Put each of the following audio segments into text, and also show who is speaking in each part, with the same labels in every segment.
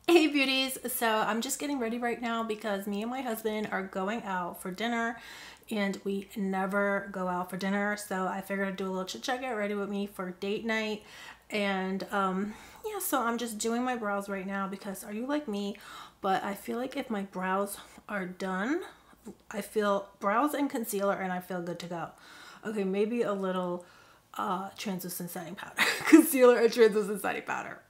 Speaker 1: Hey beauties, so I'm just getting ready right now because me and my husband are going out for dinner and we never go out for dinner, so I figured I'd do a little chit chat, get ready with me for date night. And yeah, so I'm just doing my brows right now because are you like me? But I feel like if my brows are done, I feel brows and concealer and I feel good to go. Okay, maybe a little translucent setting powder, concealer and translucent setting powder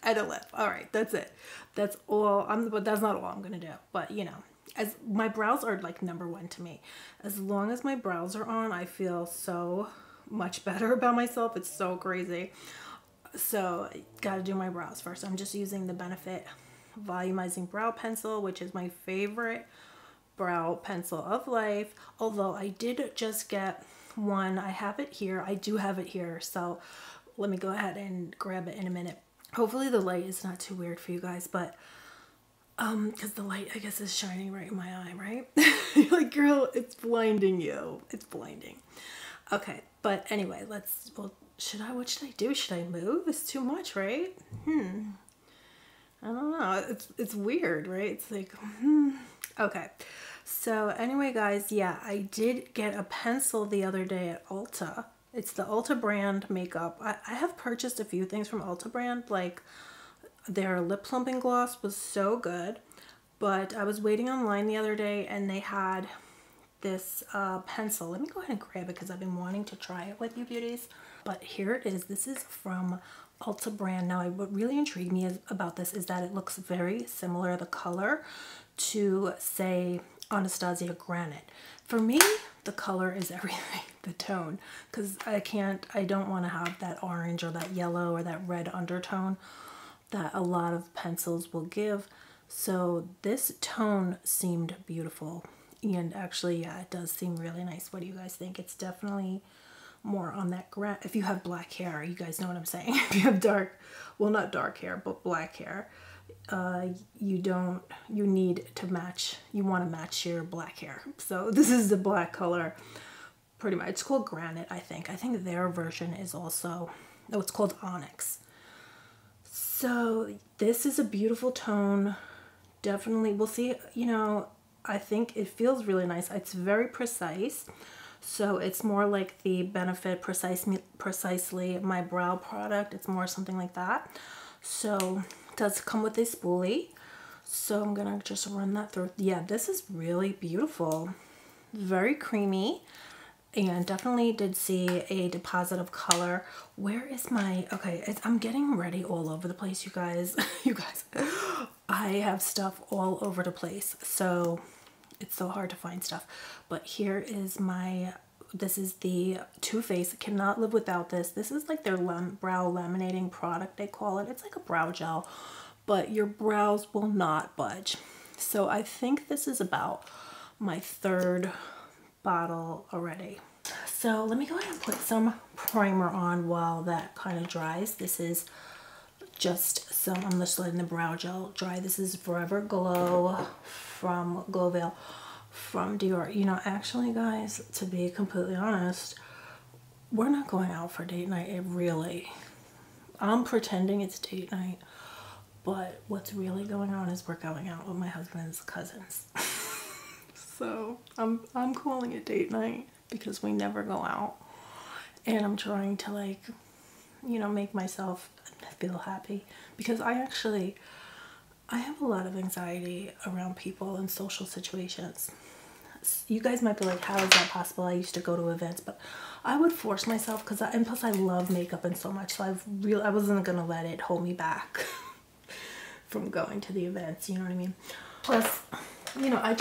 Speaker 1: and a lip. All right, that's it. That's all. But that's not all I'm gonna do. But you know, as my brows are like #1 to me. As long as my brows are on, I feel so much better about myself. It's so crazy. So gotta do my brows first. I'm just using the Benefit Volumizing Brow Pencil, which is my favorite brow pencil of life. Although I did just get one. I have it here. I do have it here. So let me go ahead and grab it in a minute. Hopefully the light is not too weird for you guys, but because the light I guess is shining right in my eye, right? You're like, girl, it's blinding you. It's blinding. Okay, but anyway, well, what should I do? Should I move? It's too much, right? I don't know. It's weird, right? It's like, okay. So anyway, guys, yeah, I did get a pencil the other day at Ulta. It's the Ulta brand makeup. I have purchased a few things from Ulta brand, like their lip plumping gloss was so good. But I was waiting online the other day and they had this pencil. Let me go ahead and grab it because I've been wanting to try it with you beauties. But here it is. This is from Ulta brand. Now, what really intrigued me about this is that it looks very similar, the color, to, say, Anastasia Granite. For me, the color is everything, the tone, because I don't want to have that orange or that yellow or that red undertone that a lot of pencils will give. So this tone seemed beautiful. And actually, yeah, it does seem really nice. What do you guys think? It's definitely more on that if you have black hair, you guys know what I'm saying. If you have well, not dark hair, but black hair, you need to match, you want to match your black hair. So this is the black color, pretty much. It's called Granite, I think. I think their version is also, no, it's called Onyx. So this is a beautiful tone. Definitely, we'll see, you know, I think it feels really nice. It's very precise. So it's more like the Benefit Precisely My Brow product. It's more something like that. So it does come with a spoolie. So I'm going to just run that through. Yeah, this is really beautiful. Very creamy. And definitely did see a deposit of color. Where is my, okay, I'm getting ready all over the place, you guys. You guys, I have stuff all over the place. So it's so hard to find stuff. But here is this is the Too Faced. Cannot live without this. This is like their brow laminating product, they call it. It's like a brow gel, but your brows will not budge. So I think this is about my third bottle already. So let me go ahead and put some primer on while that kind of dries. This is just some, I'm just letting the brow gel dry. This is Forever Glow from Glow Veil from Dior. You know, actually guys, to be completely honest, we're not going out for date night. I'm pretending it's date night, but what's really going on is we're going out with my husband's cousins. So I'm calling it date night because we never go out, and I'm trying to, like, you know, make myself feel happy because I have a lot of anxiety around people in social situations. You guys might be like, how is that possible? I used to go to events, but I would force myself because and plus I love makeup and so much, so I wasn't gonna let it hold me back from going to the events, you know what I mean? Plus, you know, I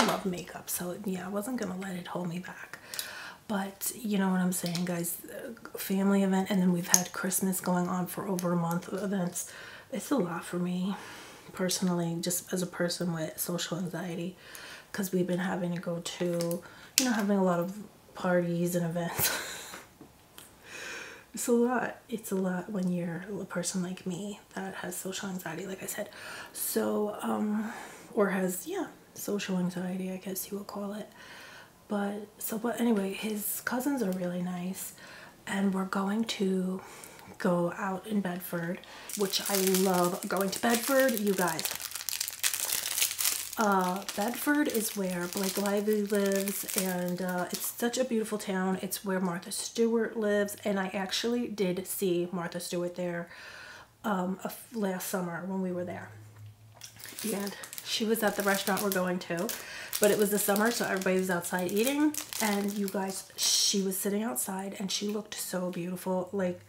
Speaker 1: love makeup, so yeah, I wasn't gonna let it hold me back. But you know what I'm saying, guys, family event, and then we've had Christmas going on for over a month of events. It's a lot for me personally, just as a person with social anxiety, because we've been having to go to, you know, having a lot of parties and events. It's a lot. It's a lot when you're a person like me that has social anxiety, like I said. So, or has, yeah, social anxiety, I guess you would call it. But anyway, his cousins are really nice, and we're going to go out in Bedford, which I love going to Bedford, you guys. Bedford is where Blake Lively lives, and it's such a beautiful town. It's where Martha Stewart lives, and I actually did see Martha Stewart there last summer when we were there. And she was at the restaurant we're going to, but it was the summer, so everybody was outside eating, and you guys, she was sitting outside and she looked so beautiful. Like,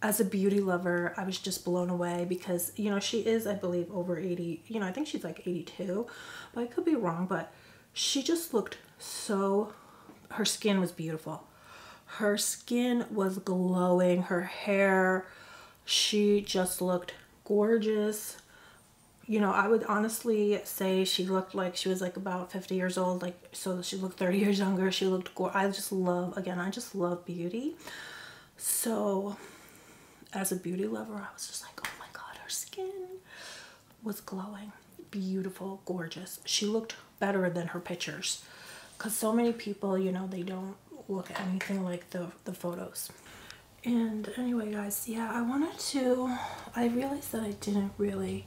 Speaker 1: as a beauty lover, I was just blown away because, you know, she is, I believe, over 80. You know, I think she's like 82, but I could be wrong. But she just looked so, her skin was beautiful. Her skin was glowing. Her hair, she just looked gorgeous. You know, I would honestly say she looked like she was like about 50 years old. Like, so she looked 30 years younger. She looked gorgeous. I just love, again, I just love beauty. So as a beauty lover, I was just like, oh my God, her skin was glowing, beautiful, gorgeous. She looked better than her pictures, because so many people, you know, they don't look anything like the photos. And anyway, guys, yeah, I realized that I didn't really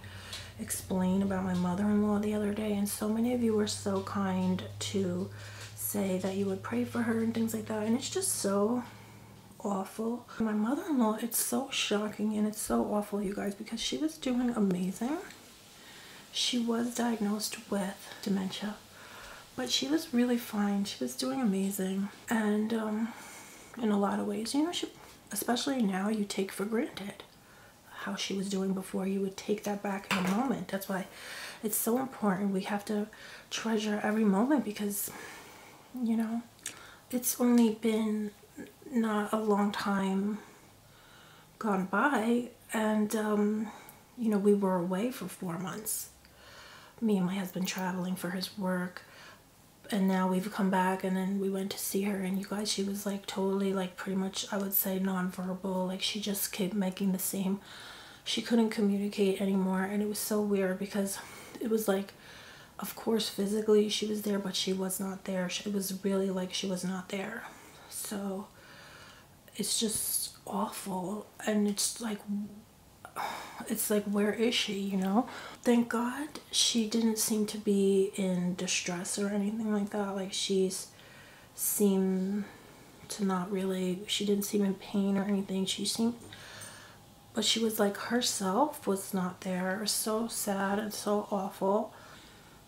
Speaker 1: explain about my mother-in-law the other day, and so many of you were so kind to say that you would pray for her and things like that, and it's just so awful. My mother-in-law, it's so shocking and it's so awful, you guys, because she was doing amazing. She was diagnosed with dementia, but she was really fine. She was doing amazing, and in a lot of ways, you know, especially now, you take for granted how she was doing before. You would take that back in a moment. That's why it's so important. We have to treasure every moment, because, you know, it's only been not a long time gone by, and you know, we were away for 4 months, me and my husband traveling for his work, and now we've come back, and then we went to see her, and you guys, she was like totally, like, pretty much, I would say, nonverbal. Like, she just kept making the same, she couldn't communicate anymore, and it was so weird because it was like, of course physically she was there, but she was not there. It was really like she was not there. So it's just awful, and it's like, where is she, you know? Thank God she didn't seem to be in distress or anything like that. Like, she seemed to not really, she didn't seem in pain or anything. But she was like, herself was not there. It was so sad and so awful.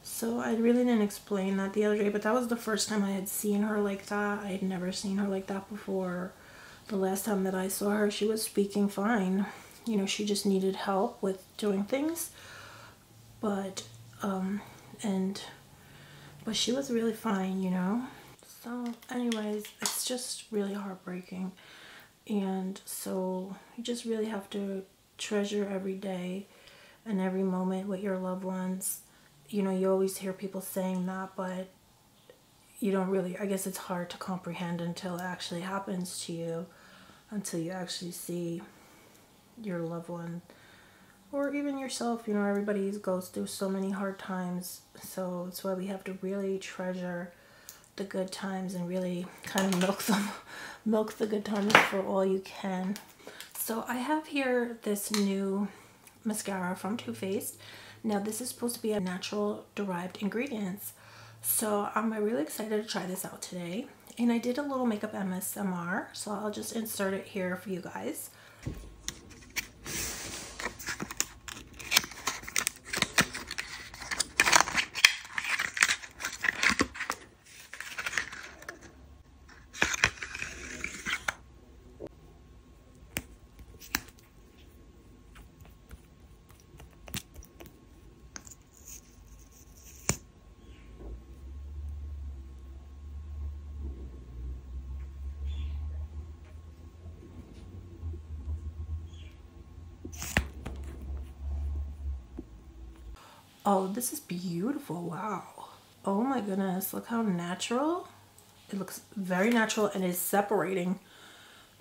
Speaker 1: So I really didn't explain that the other day, but that was the first time I had seen her like that. I had never seen her like that before. The last time that I saw her, she was speaking fine. You know, she just needed help with doing things. But she was really fine, you know? So anyways, it's just really heartbreaking. And so you just really have to treasure every day and every moment with your loved ones. You know, you always hear people saying that, but you don't really, I guess it's hard to comprehend until it actually happens to you, until you actually see your loved one, or even yourself. You know, everybody goes through so many hard times, so that's why we have to really treasure the good times and really kind of milk the good times for all you can. So I have here this new mascara from Too Faced. Now, this is supposed to be a natural derived ingredients, so I'm really excited to try this out today. And I did a little makeup ASMR, so I'll just insert it here for you guys. Oh, this is beautiful. Wow. Oh my goodness. Look how natural. It looks very natural, and is separating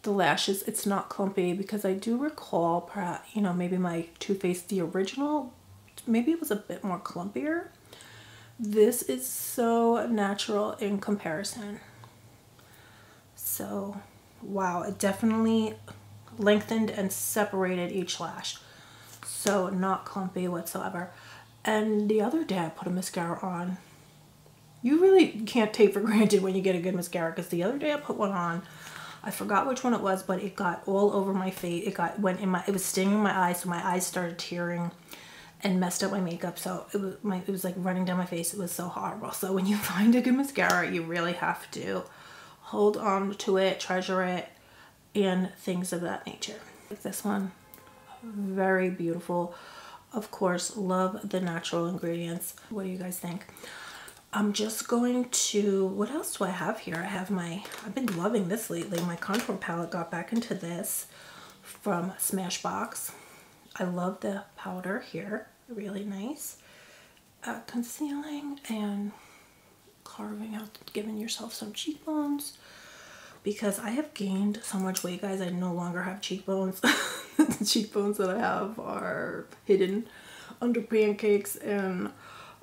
Speaker 1: the lashes. It's not clumpy, because I do recall, perhaps, you know, maybe my Too Faced, the original, maybe it was a bit more clumpier. This is so natural in comparison. So, wow, it definitely lengthened and separated each lash. So not clumpy whatsoever. And the other day I put a mascara on. You really can't take for granted when you get a good mascara, because the other day I put one on. I forgot which one it was, but it got all over my face. It was stinging my eyes, so my eyes started tearing and messed up my makeup. So it was like running down my face. It was so horrible. So when you find a good mascara, you really have to hold on to it, treasure it, and things of that nature. Like this one, very beautiful. Of course, love the natural ingredients. What do you guys think? I'm just going to, what else do I have here? I have I've been loving this lately. My contour palette, got back into this from Smashbox. I love the powder here, really nice. Concealing and carving out, giving yourself some cheekbones, because I have gained so much weight, guys. I no longer have cheekbones. The cheekbones that I have are hidden under pancakes, and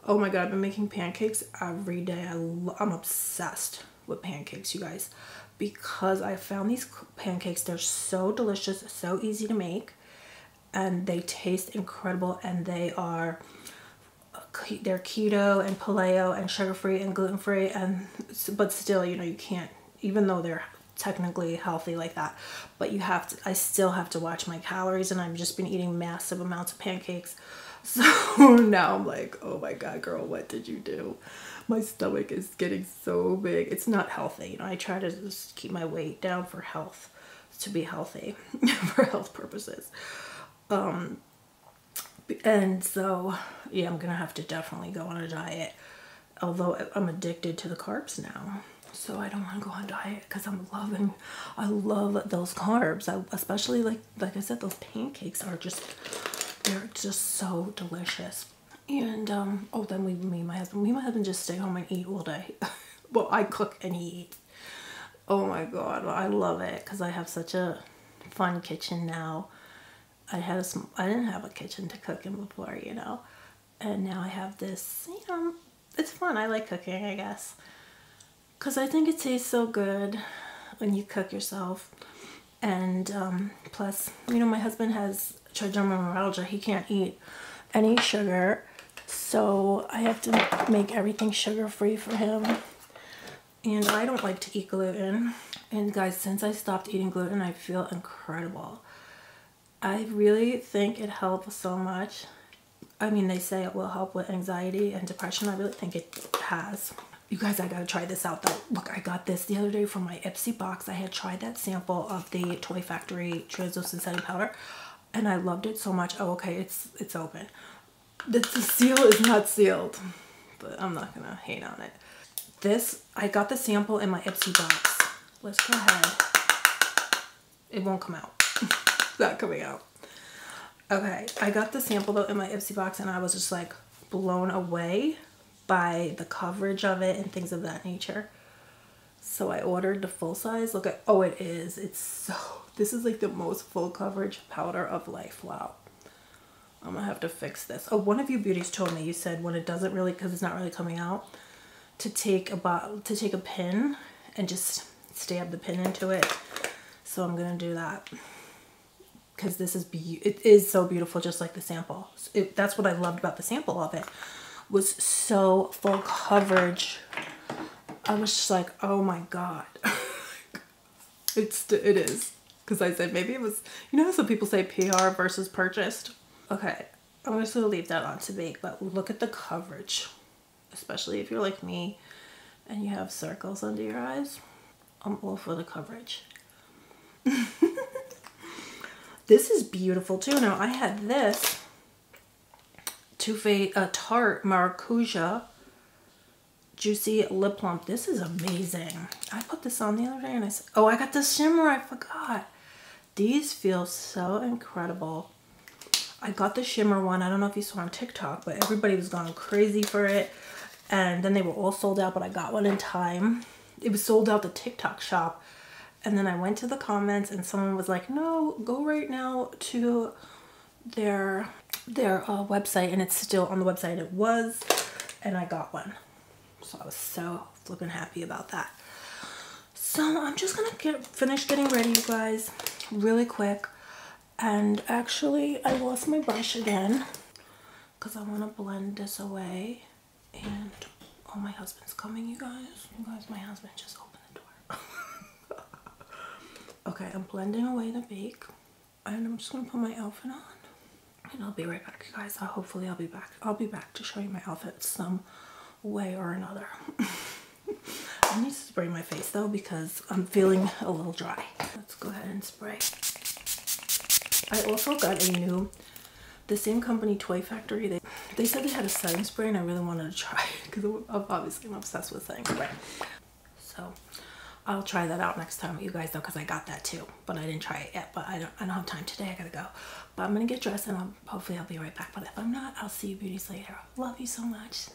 Speaker 1: oh my god, I've been making pancakes every day. I'm obsessed with pancakes, you guys, because I found these pancakes. They're so delicious, so easy to make, and they taste incredible, and they're keto and paleo and sugar-free and gluten-free, but still, you know, you can't, even though they're technically healthy like that, but I still have to watch my calories, and I've just been eating massive amounts of pancakes. So now I'm like, oh my god, girl, what did you do? My stomach is getting so big. It's not healthy. You know, I try to just keep my weight down for health, to be healthy, for health purposes. And so, yeah, I'm gonna have to definitely go on a diet, although I'm addicted to the carbs now. So I don't want to go on a diet, because I love those carbs. Especially like I said, those pancakes are they're just so delicious. And oh, then me and my husband just stay home and eat all day. Well, I cook and he eats. Oh my god, I love it, because I have such a fun kitchen now. I didn't have a kitchen to cook in before, you know, and now I have this. You know, it's fun. I like cooking, I guess, because I think it tastes so good when you cook yourself. And plus, you know, my husband has trigeminal neuralgia. He can't eat any sugar, so I have to make everything sugar-free for him. And I don't like to eat gluten. And guys, since I stopped eating gluten, I feel incredible. I really think it helps so much. I mean, they say it will help with anxiety and depression. I really think it has. You guys, I gotta try this out though. Look, I got this the other day from my Ipsy box. I had tried that sample of the Toy Factory translucent setting powder, and I loved it so much. Oh, okay, it's open. The seal is not sealed, but I'm not gonna hate on it. I got the sample in my Ipsy box. Let's go ahead. It won't come out. It's not coming out. Okay, I got the sample though in my Ipsy box, and I was just like blown away by the coverage of it and things of that nature. So I ordered the full size. Look at, oh, it is. This is like the most full coverage powder of life. Wow. I'm gonna have to fix this. Oh, one of you beauties told me, you said when it doesn't really, because it's not really coming out, to take a pin and just stab the pin into it. So I'm gonna do that, because it is so beautiful, just like the sample. That's what I loved about the sample of it, was so full coverage. I was just like, oh my god. It is, because I said maybe it was, you know how some people say PR versus purchased. Okay, I'm just gonna leave that on to bake, but look at the coverage, especially if you're like me and you have circles under your eyes. I'm all for the coverage. This is beautiful too. Now I had this Too Faced Tarte Maracuja Juicy Lip Plump. This is amazing. I put this on the other day and I said, oh, I got the shimmer. I forgot. These feel so incredible. I got the shimmer one. I don't know if you saw on TikTok, but everybody was going crazy for it. And then they were all sold out, but I got one in time. It was sold out the TikTok shop. And then I went to the comments and someone was like, no, go right now to their website, and it's still on the website. It was, and I got one. So I was so flippin' happy about that. So I'm just gonna finish getting ready, you guys. really quick. And actually, I lost my brush again because I want to blend this away. And oh, my husband's coming, you guys. You guys, my husband just opened the door. Okay, I'm blending away the bake. And I'm just going to put my outfit on. And I'll be right back, you guys. Hopefully I'll be back. I'll be back to show you my outfit some way or another. I need to spray my face though because I'm feeling a little dry. Let's go ahead and spray. I also got the same company, Toy Factory. They said they had a setting spray and I really wanted to try it because obviously I'm obsessed with setting spray. So I'll try that out next time with you guys though, because I got that too, but I didn't try it yet. But I don't have time today. I gotta go. But I'm gonna get dressed and hopefully I'll be right back. But if I'm not, I'll see you beauties later. Love you so much.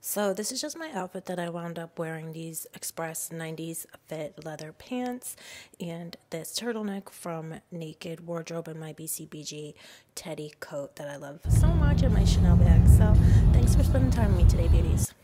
Speaker 1: So this is just my outfit that I wound up wearing. These Express 90s fit leather pants and this turtleneck from Naked Wardrobe and my BCBG Teddy coat that I love so much, and my Chanel bag. So thanks for spending time with me today, beauties.